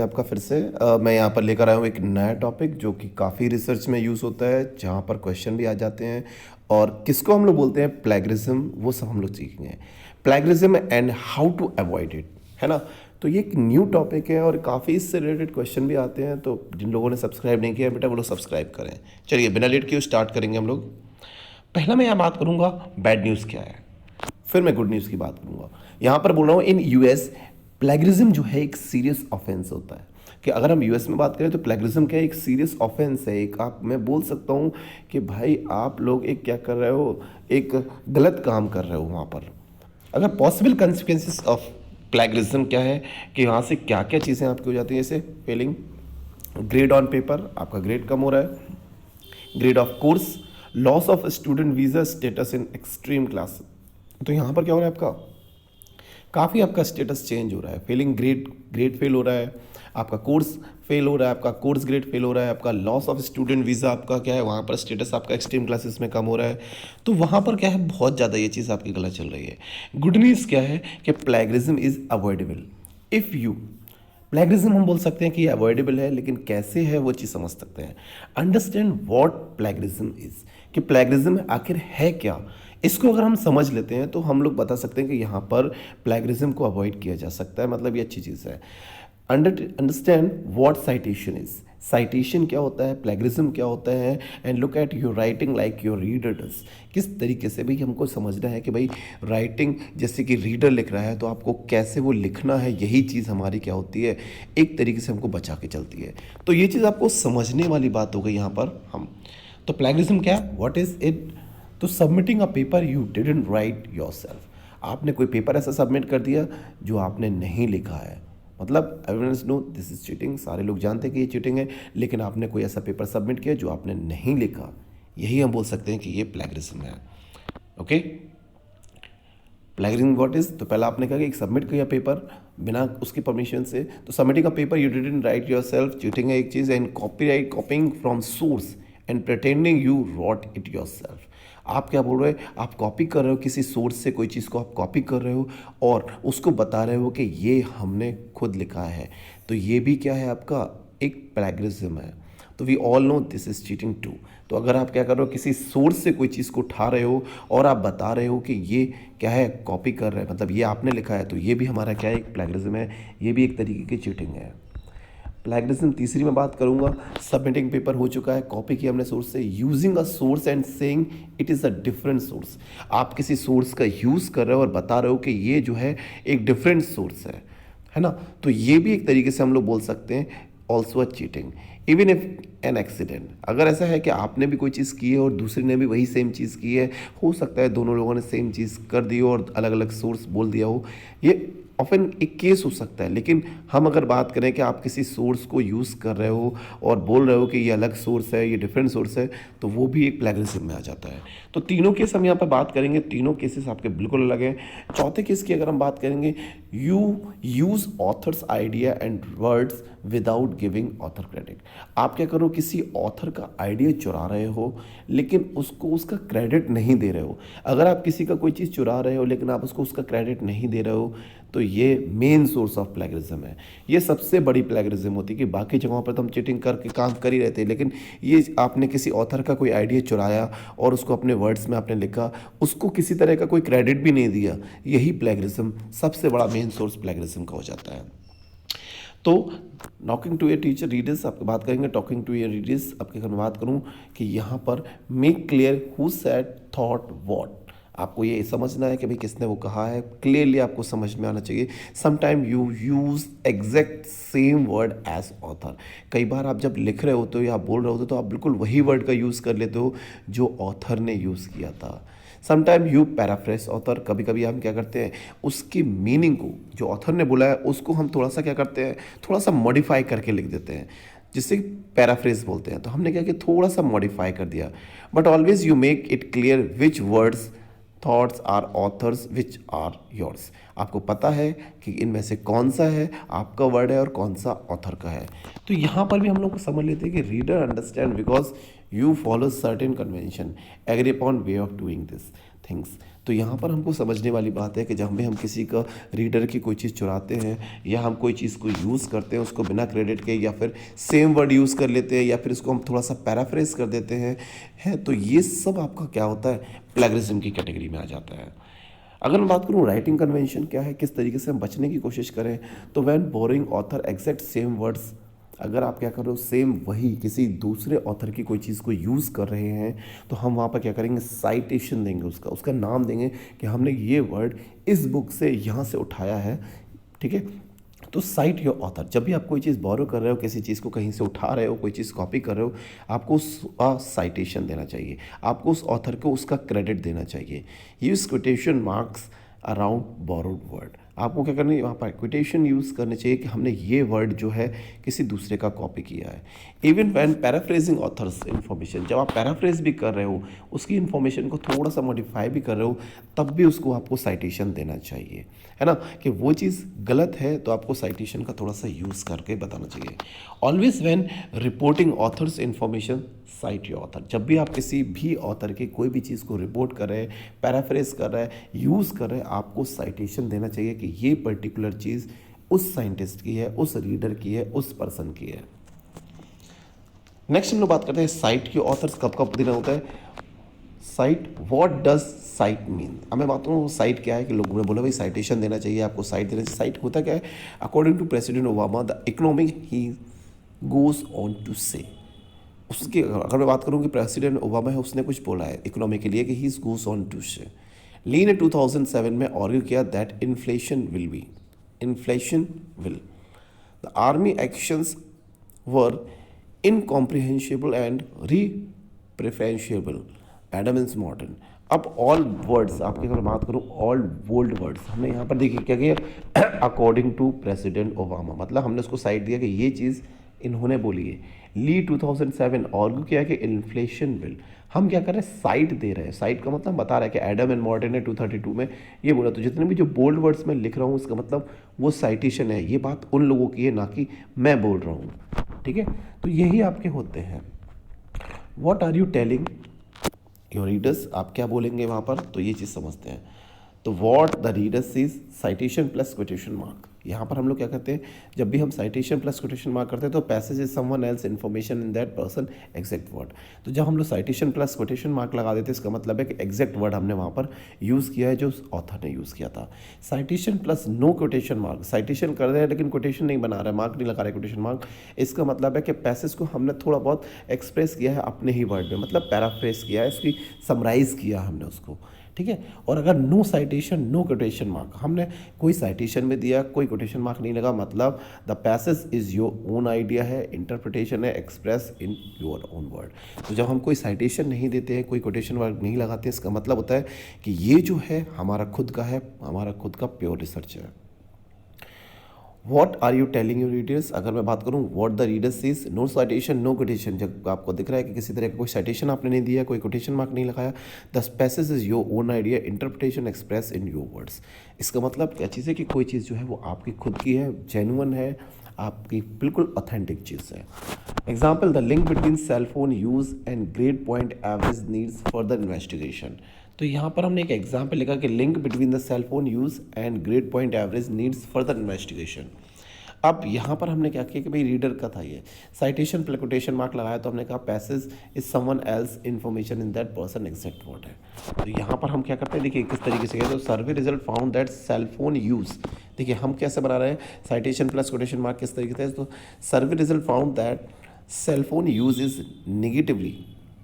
आपका फिर से मैं यहाँ पर लेकर आया हूँ एक नया टॉपिक जो कि काफ़ी रिसर्च में यूज़ होता है, जहाँ पर क्वेश्चन भी आ जाते हैं। और किसको हम लोग बोलते हैं प्लेगरिज्म, वो सब हम लोग सीखेंगे। Plagiarism and how to avoid it, है ना। तो ये एक न्यू टॉपिक है और काफ़ी इससे रिलेटेड क्वेश्चन भी आते हैं। तो जिन लोगों ने सब्सक्राइब नहीं किया बेटा, वो लोग सब्सक्राइब करें। चलिए बिना लेट किए स्टार्ट करेंगे हम लोग। पहला मैं यहाँ बात करूँगा बैड न्यूज़ क्या है, फिर मैं गुड न्यूज़ की बात करूंगा। यहाँ पर बोल रहा हूँ इन यूएस प्लेगरिज्म जो है एक सीरियस ऑफेंस होता है। कि अगर हम यूएस में बात करें तो प्लेगरिज्म क्या है, एक सीरियस ऑफेंस है। एक आप मैं बोल सकता हूँ कि भाई आप लोग एक क्या कर रहे हो, एक गलत काम कर रहे हो वहाँ पर। अगर पॉसिबल कंसिक्वेंसेस ऑफ प्लेगरिज्म क्या है कि वहाँ से क्या क्या चीज़ें आपकी हो जाती हैं, जैसे फेलिंग ग्रेड ऑन पेपर, आपका ग्रेड कम हो रहा है, grade of course, loss of student visa status in extreme class. तो यहाँ पर क्या हो रहा है, आपका काफ़ी आपका स्टेटस चेंज हो रहा है। फेलिंग ग्रेड, ग्रेड फेल हो रहा है, आपका कोर्स फेल हो रहा है, आपका कोर्स ग्रेड फेल हो रहा है, आपका लॉस ऑफ स्टूडेंट वीज़ा आपका क्या है, वहाँ पर स्टेटस आपका एक्सट्रीम क्लासेस में कम हो रहा है। तो वहाँ पर क्या है, बहुत ज़्यादा ये चीज़ आपकी गलत चल रही है। गुड न्यूज़ क्या है कि plagiarism is avoidable if you, plagiarism हम बोल सकते हैं कि ये अवॉइडेबल है, लेकिन कैसे है वो चीज़ समझ सकते हैं। अंडरस्टैंड व्हाट प्लेगरिज्म इज, कि प्लेगरिज्म आखिर है क्या। इसको अगर हम समझ लेते हैं तो हम लोग बता सकते हैं कि यहाँ पर प्लेगरिज्म को अवॉइड किया जा सकता है। मतलब ये अच्छी चीज़ है। Understand what citation is, citation क्या होता है, प्लेगरिज्म क्या होता है, and look at your writing like your reader does. किस तरीके से भाई हमको समझना है कि भाई राइटिंग जैसे कि रीडर लिख रहा है तो आपको कैसे वो लिखना है, यही चीज़ हमारी क्या होती है, एक तरीके से हमको बचा के चलती है। तो ये चीज़ आपको समझने वाली बात हो गई यहाँ पर हम। तो प्लेगरिज्म क्या है, व्हाट इज़ इट। तो submitting a paper you didn't write yourself, आपने कोई पेपर ऐसा सबमिट कर दिया जो आपने नहीं लिखा है। मतलब everyone know this is cheating, सारे लोग जानते हैं कि ये चीटिंग है, लेकिन आपने कोई ऐसा पेपर सबमिट किया जो आपने नहीं लिखा, यही हम बोल सकते हैं कि ये प्लेगरिज्म है। Okay, plagiarism what is. तो पहला आपने कहा कि एक सबमिट किया पेपर बिना उसकी परमिशन से, तो submitting a paper you didn't write yourself, cheating है एक चीज़। And copyright, copying from source and pretending you wrote it yourself. आप क्या बोल रहे हैं, आप कॉपी कर रहे हो किसी सोर्स से, कोई चीज़ को आप कॉपी कर रहे हो और उसको बता रहे हो कि ये हमने खुद लिखा है। तो ये भी क्या है, आपका एक प्लेगरिज्म है। तो we all know this is cheating too. तो अगर आप क्या कर रहे हो, किसी सोर्स से कोई चीज़ को उठा रहे हो और आप बता रहे हो कि ये क्या है, कॉपी कर रहे हैं, मतलब ये आपने लिखा है, तो ये भी हमारा क्या है, एक प्लेगरिज्म है। ये भी एक तरीके की चीटिंग है। प्लेगरिज्म तीसरी मैं बात करूंगा, सबमिटिंग पेपर हो चुका है, कॉपी किया हमने सोर्स से, using a source and saying it is a different source. आप किसी सोर्स का यूज़ कर रहे हो और बता रहे हो कि ये जो है एक डिफरेंट सोर्स है ना। तो ये भी एक तरीके से हम लोग बोल सकते हैं also a cheating. Even if an accident, अगर ऐसा है कि आपने भी कोई चीज़ की है और दूसरे ने भी वही सेम चीज़ की है, हो सकता है दोनों लोगों ने सेम चीज़ कर दी हो और अलग अलग सोर्स बोल दिया हो, ये ऑफन एक केस हो सकता है। लेकिन हम अगर बात करें कि आप किसी सोर्स को यूज़ कर रहे हो और बोल रहे हो कि ये अलग सोर्स है, ये डिफरेंट सोर्स है, तो वो भी एक प्लेगरिज्म में आ जाता है। तो तीनों केस हम यहाँ पर बात करेंगे, तीनों केसेस आपके बिल्कुल अलग हैं। चौथे केस की अगर हम बात करेंगे, you use authors idea and words without giving author credit. आप क्या करो, किसी ऑथर का आइडिया चुरा रहे हो लेकिन उसको उसका क्रेडिट नहीं दे रहे हो। अगर आप किसी का कोई चीज़ चुरा रहे हो लेकिन आप उसको उसका क्रेडिट नहीं दे रहे हो, तो ये मेन सोर्स ऑफ प्लेगरिज्म है। ये सबसे बड़ी प्लेगरिज्म होती है कि बाकी जगहों पर तो हम चीटिंग करके काम कर ही रहते हैं, लेकिन ये आपने किसी ऑथर का कोई आइडिया चुराया और उसको अपने वर्ड्स में आपने लिखा, उसको किसी तरह का कोई क्रेडिट भी नहीं दिया, यही प्लेगरिज्म सबसे बड़ा मेन सोर्स प्लेगरिज्म का हो जाता है। तो talking to a teacher readers आपकी बात करेंगे, टॉकिंग टू ए रीडर्स आपके घर में बात करूं कि यहाँ पर make clear who said thought what. आपको ये समझना है कि भाई किसने वो कहा है, क्लियरली आपको समझ में आना चाहिए। Sometime you use exact same word as author. कई बार आप जब लिख रहे होते हो या बोल रहे होते हो तो आप बिल्कुल वही वर्ड का यूज़ कर लेते हो जो ऑथर ने यूज़ किया था। समटाइम यू पैराफ्रेस ऑथर, कभी कभी हम क्या करते हैं, उसकी मीनिंग को जो ऑथर ने बोला है उसको हम थोड़ा सा क्या करते हैं, थोड़ा सा मॉडिफाई करके लिख देते हैं, जिससे पैराफ्रेज बोलते हैं। तो हमने क्या किया, थोड़ा सा मॉडिफाई कर दिया। But always you make it clear which words thoughts are authors which are yours. आपको पता है कि इनमें से कौन सा है आपका वर्ड है और कौन सा ऑथर का है। तो यहाँ पर भी हम लोग को समझ लेते हैं कि reader understand because you follow certain convention agree upon way of doing this things. तो यहाँ पर हमको समझने वाली बात है कि जब हम किसी का रीडर की कोई चीज़ चुराते हैं या हम कोई चीज़ को यूज़ करते हैं उसको बिना क्रेडिट के, या फिर सेम वर्ड यूज़ कर लेते हैं, या फिर इसको हम थोड़ा सा पैराफ्रेज कर देते हैं तो ये सब आपका क्या होता है, प्लेगरिज्म की कैटेगरी में आ जाता है। अगर मैं बात करूँ राइटिंग कन्वेंशन क्या है, किस तरीके से हम बचने की कोशिश करें, तो when boring author exact same words, अगर आप क्या कर रहे हो सेम वही किसी दूसरे ऑथर की कोई चीज़ को यूज़ कर रहे हैं तो हम वहाँ पर क्या करेंगे, साइटेशन देंगे, उसका नाम देंगे कि हमने ये वर्ड इस बुक से यहाँ से उठाया है। ठीक है, तो साइट योर ऑथर। जब भी आप कोई चीज़ बोरो कर रहे हो, किसी चीज़ को कहीं से उठा रहे हो, कोई चीज़ कॉपी कर रहे हो, आपको उसका साइटेशन देना चाहिए, आपको उस ऑथर को उसका क्रेडिट देना चाहिए। Use quotation marks around borrowed word. आपको क्या करना है, वहाँ पर क्विटेशन यूज़ करने चाहिए कि हमने ये वर्ड जो है किसी दूसरे का कॉपी किया है। Even when paraphrasing authors information, जब आप पैराफ्रेज भी कर रहे हो, उसकी इन्फॉर्मेशन को थोड़ा सा मॉडिफाई भी कर रहे हो, तब भी उसको आपको साइटेशन देना चाहिए, है ना, कि वो चीज़ गलत है तो आपको साइटेशन का थोड़ा सा यूज़ करके बताना चाहिए। Always when reporting authors information site your author. जब भी आप किसी भी ऑथर की कोई भी चीज़ को रिपोर्ट कर रहे हैं, पैराफ्रेज कर रहे हैं, यूज़ कर रहे हैं, आपको साइटेशन देना चाहिए कि ये पर्टिकुलर चीज़ उस साइंटिस्ट की है, उस रीडर की है, उस पर्सन की है। नेक्स्ट हम लोग बात करते हैं साइट के ऑथर्स कब कब देना होता है। Site, what does site mean. अब मैं बात करूँ साइट क्या है, कि लोगों ने बोला भाई साइटेशन देना चाहिए, आपको साइट देना चाहिए। साइट होता क्या है, according to president Obama the economic he goes on to say. उसके अगर मैं बात करूँ कि प्रेसिडेंट ओबामा है, उसने कुछ बोला है इकोनॉमी के लिए कि ही गोज ऑन टू से। ली ने 2007 में आर्ग्यू किया that inflation will the army actions were incomprehensible and reprehensible Adam is modern. अब ऑल वर्ड्स आपकी अगर बात करूँ, ऑल बोल्ड वर्ड्स हमने यहाँ पर देखिए क्या किया, अकॉर्डिंग टू प्रेसिडेंट ओबामा, मतलब हमने उसको साइड दिया कि ये चीज़ इन्होंने बोली है। ली 2007 आर्ग्यू किया कि इन्फ्लेशन विल, हम क्या कर रहे हैं, साइट दे रहे हैं। साइट का मतलब बता रहा है कि एडम एंड मॉर्टन ने 232 में ये बोला। तो जितने भी जो बोल्ड वर्ड्स में लिख रहा हूँ इसका मतलब वो साइटेशन है, ये बात उन लोगों की है, ना कि मैं बोल रहा हूँ। ठीक है, तो यही आपके होते हैं। What are you telling your readers, आप क्या बोलेंगे वहाँ पर, तो ये चीज़ समझते हैं। तो what the readers is citation plus quotation mark. यहाँ पर हम लोग क्या करते हैं, जब भी हम साइटेशन प्लस क्विटेशन मार्क करते हैं तो passage is someone else information in that person exact word. तो जब हम लोग साइटेशन प्लस क्विटेशन मार्क लगा देते हैं, इसका मतलब है कि एग्जैक्ट वर्ड हमने वहाँ पर यूज़ किया है जो ऑथर ने यूज़ किया था। Citation plus no quotation mark, citation कर रहे हैं लेकिन क्विटेशन नहीं बना रहा है, मार्क नहीं लगा रहे क्विटेशन मार्क, इसका मतलब है कि पैसेज को हमने थोड़ा बहुत एक्सप्रेस किया है अपने ही वर्ड में, मतलब पैराफ्रेज किया है, इसकी समराइज़ किया हमने उसको। ठीक है, और अगर no citation no quotation mark, हमने कोई साइटेशन में दिया, कोई कोटेशन मार्क नहीं लगा, मतलब the passage is your own idea है, इंटरप्रिटेशन है, express in your own word. तो जब हम कोई साइटेशन नहीं देते हैं, कोई कोटेशन मार्क नहीं लगाते, इसका मतलब होता है कि ये जो है हमारा खुद का है, हमारा खुद का प्योर रिसर्च है। What are you telling you readers, अगर मैं बात करूँ what the readers is no citation no quotation, जब आपको दिख रहा है कि किसी तरह का कोई साइटेशन आपने नहीं दिया, कोई कोटेशन मार्क नहीं लगाया, the passage is your own idea, interpretation express in your words. इसका मतलब क्या चीज़ है कि कोई चीज़ जो है वो आपकी खुद की है, जेन्युइन है, आपकी बिल्कुल ऑथेंटिक चीज़ है। Example, the link between cell phone use and grade point average needs further investigation. तो यहाँ पर हमने एक एग्जाम्पल लिखा कि link between the cell phone use and grade point average needs further investigation. अब यहाँ पर हमने क्या किया कि भाई रीडर का था ये, साइटेशन प्लस कोटेशन मार्क लगाया, तो हमने कहा passage is someone else information in that person exact word है। तो यहाँ पर हम क्या करते हैं, देखिए किस तरीके से कहते हैं, तो survey result found that cell phone use, देखिए हम कैसे बना रहे हैं, साइटेशन प्लस कोटेशन मार्क किस तरीके से, तो survey result found that cell phone use is negatively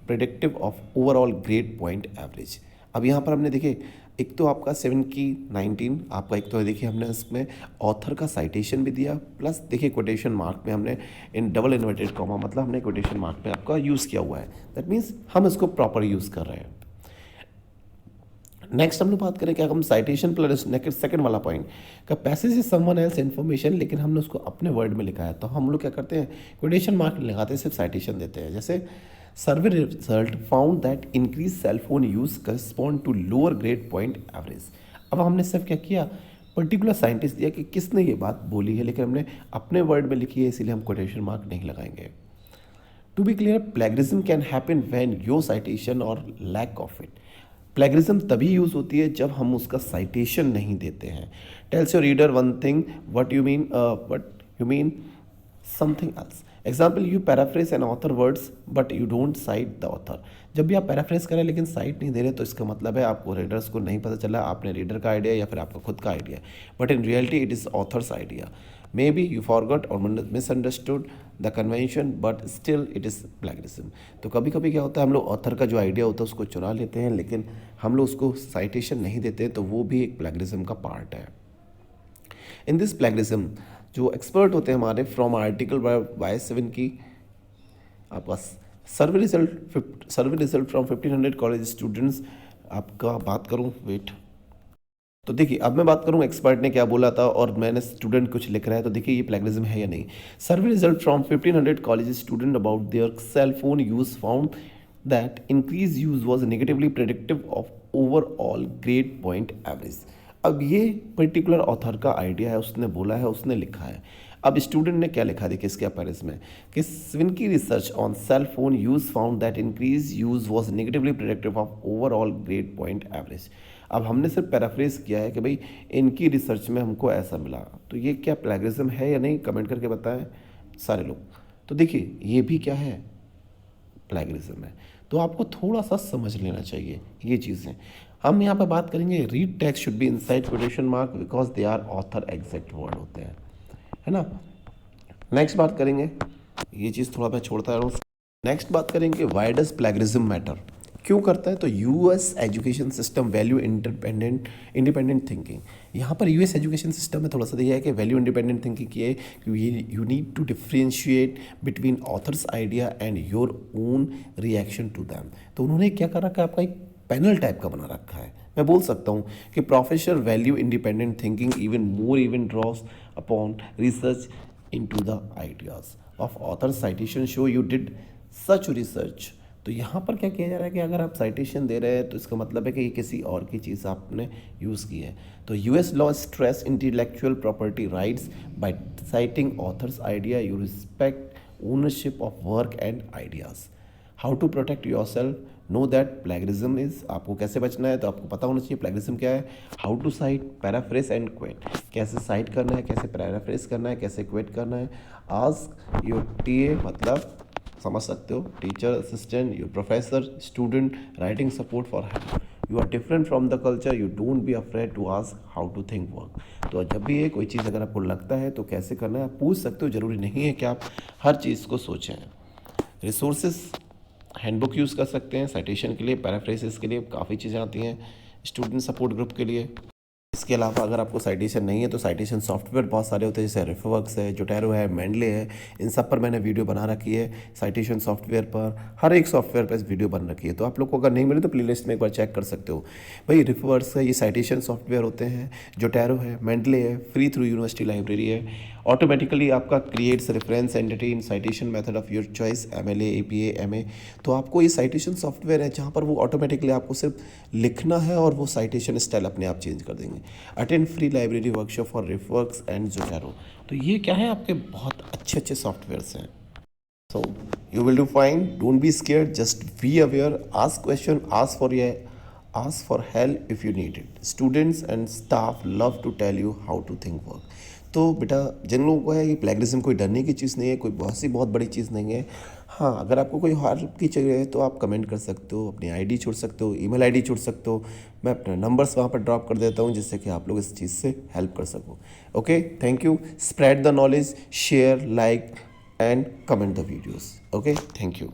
predictive of overall grade point average. अब यहाँ पर हमने देखिए एक तो आपका 7 की 19 आपका, एक तो देखिए हमने इसमें ऑथर का साइटेशन भी दिया, प्लस देखिए कोटेशन मार्क में हमने इन डबल इन्वर्टेड कॉमा, मतलब हमने कोटेशन मार्क में आपका यूज़ किया हुआ है, दैट मीन्स हम इसको प्रॉपर यूज़ कर रहे हैं। नेक्स्ट हम लोग बात करें क्या, हम साइटेशन प्लस नेक्स्ट सेकंड वाला पॉइंट का passage is someone else information, लेकिन हमने उसको अपने वर्ड में लिखा है, तो हम लोग क्या करते हैं, कोटेशन मार्क लगाते हैं, सिर्फ साइटेशन देते हैं। जैसे survey result found that increase cell phone use correspond to lower grade point average. अब हमने सिर्फ क्या किया, पर्टिकुलर साइंटिस्ट दिया कि किसने ये बात बोली है, लेकिन हमने अपने वर्ड में लिखी है, इसीलिए हम कोटेशन मार्क नहीं लगाएंगे। To be clear, plagiarism can happen when your citation और लैक ऑफ इट, प्लेगरिज्म तभी यूज़ होती है जब हम उसका साइटेशन नहीं देते हैं. Tells your reader one thing what you mean something else. Example, you paraphrase an author words but you don't cite the author. जब भी आप पैराफ्रेज करें लेकिन साइट नहीं दे रहे तो इसका मतलब है आपको रीडर्स को नहीं पता चला आपने रीडर का आइडिया या फिर आपका खुद का idea, but in reality it is author's idea. May be you forgot और misunderstood the convention but still it is plagiarism. तो कभी कभी क्या होता है, हम लोग ऑथर का जो आइडिया होता है उसको चुरा लेते हैं लेकिन हम लोग उसको साइटेशन नहीं देते, तो वो भी एक प्लेगरिज्म का पार्ट है. इन दिस प्लेगरिज्म जो एक्सपर्ट होते हैं हमारे फ्रॉम आर्टिकल बाय 7 की आपका सर्वे रिजल्ट फ्रॉम 1500 कॉलेज स्टूडेंट्स. आपका बात करूं, वेट, तो देखिए अब मैं बात करूं एक्सपर्ट ने क्या बोला था और मैंने स्टूडेंट कुछ लिख रहा है, तो देखिए ये प्लेगरिज्म है या नहीं. Survey result from 1500 college student about their cell phone use found that increase use was negatively predictive of overall grade point average. अब ये पर्टिकुलर ऑथर का आइडिया है, उसने बोला है, उसने लिखा है. अब स्टूडेंट ने क्या लिखा, देखिए इसके अपेरेंस में कि Swinki research on cell phone use found that increase use was negatively predictive of overall grade point average. अब हमने सिर्फ पैराफ्रेज किया है कि भाई इनकी रिसर्च में हमको ऐसा मिला, तो ये क्या प्लेगरिज्म है या नहीं, कमेंट करके बताएं सारे लोग. तो देखिए ये भी क्या है, प्लेगरिज्म है. तो आपको थोड़ा सा समझ लेना चाहिए ये चीज़ें. हम यहाँ पर बात करेंगे read text should be inside quotation mark because they are author exact word होते हैं, है ना. नेक्स्ट बात करेंगे, ये चीज़ थोड़ा मैं छोड़ता रहूँ. नेक्स्ट बात करेंगे व्हाई डज प्लेगरिज्म मैटर, क्यों करता है. तो US education system value independent thinking. यहाँ पर यूएस एजुकेशन सिस्टम में थोड़ा सा दिया है कि वैल्यू इंडिपेंडेंट थिंकिंग की है कि you need to differentiate between authors idea and your own reaction to them. तो उन्होंने क्या कर रखा है, आपका एक पैनल टाइप का बना रखा है. मैं बोल सकता हूँ कि professor value independent thinking even draws upon research into the ideas of author. Citation show you did such research. तो यहाँ पर क्या किया जा रहा है कि अगर आप साइटेशन दे रहे हैं तो इसका मतलब है कि ये किसी और की चीज़ आपने यूज़ की है. तो US law stress intellectual property rights by citing authors idea. You respect ownership of work and ideas. How to protect your self, know that plagiarism is. आपको कैसे बचना है, तो आपको पता होना चाहिए प्लेगरिज्म क्या है. How to cite, paraphrase and quote. कैसे साइट करना है, कैसे पैराफ्रेज करना है, कैसे क्वेट करना है. आस्क योर टीए, मतलब समझ सकते हो, teacher, assistant, your professor, student, writing support for help. You are different from the culture, you don't be afraid to ask how to think work. तो जब भी ये कोई चीज़ अगर आपको लगता है तो कैसे करना है आप पूछ सकते हो, ज़रूरी नहीं है कि आप हर चीज़ को सोचें. रिसोर्सेज हैंडबुक यूज़ कर सकते हैं साइटेशन के लिए, पैराफ्रेसिस के लिए काफ़ी चीज़ें आती हैं, स्टूडेंट सपोर्ट ग्रुप के लिए. इसके अलावा अगर आपको साइटेशन नहीं है तो साइटेशन सॉफ्टवेयर बहुत सारे होते हैं, जैसे रिफवर्क्स है, जोटेरो है, मेंडले है. इन सब पर मैंने वीडियो बना रखी है. साइटेशन सॉफ्टवेयर पर, हर एक सॉफ्टवेयर पर वीडियो बन रखी है. तो आप लोग को अगर नहीं मिले तो प्लेलिस्ट में एक बार चेक कर सकते हो. भाई रिफवर्क्स है, ये साइटेशन सॉफ्टवेयर होते हैं. जोटेरो है, मेंडले है, फ्री थ्रू यूनिवर्सिटी लाइब्रेरी है. ऑटोमेटिकली आपका creates reference entity in citation method of your choice, MLA, APA, MA. तो आपको ये साइटेशन सॉफ्टवेयर है जहाँ पर वो ऑटोमेटिकली आपको सिर्फ लिखना है और वो साइटेशन स्टाइल अपने आप चेंज कर देंगे. Attend free library workshop for RefWorks and Zotero. तो ये क्या है, आपके बहुत अच्छे सॉफ्टवेयर्स हैं. So you will do fine. Don't be scared. Just be aware. Ask question. Ask for help if you need it. Students and staff love to tell you how to think work. तो बेटा जिन लोगों को है ये plagiarism कोई डरने की चीज़ नहीं है, कोई बहुत बड़ी चीज़ नहीं है. हाँ, अगर आपको कोई हेल्प की चाहिए तो आप कमेंट कर सकते हो, अपनी ID छोड़ सकते हो, ईमेल ID छोड़ सकते हो. मैं अपने नंबर्स वहाँ पर ड्रॉप कर देता हूँ जिससे कि आप लोग इस चीज़ से हेल्प कर सको. Okay, thank you. Spread the knowledge, share, like and comment the videos. Okay, thank you.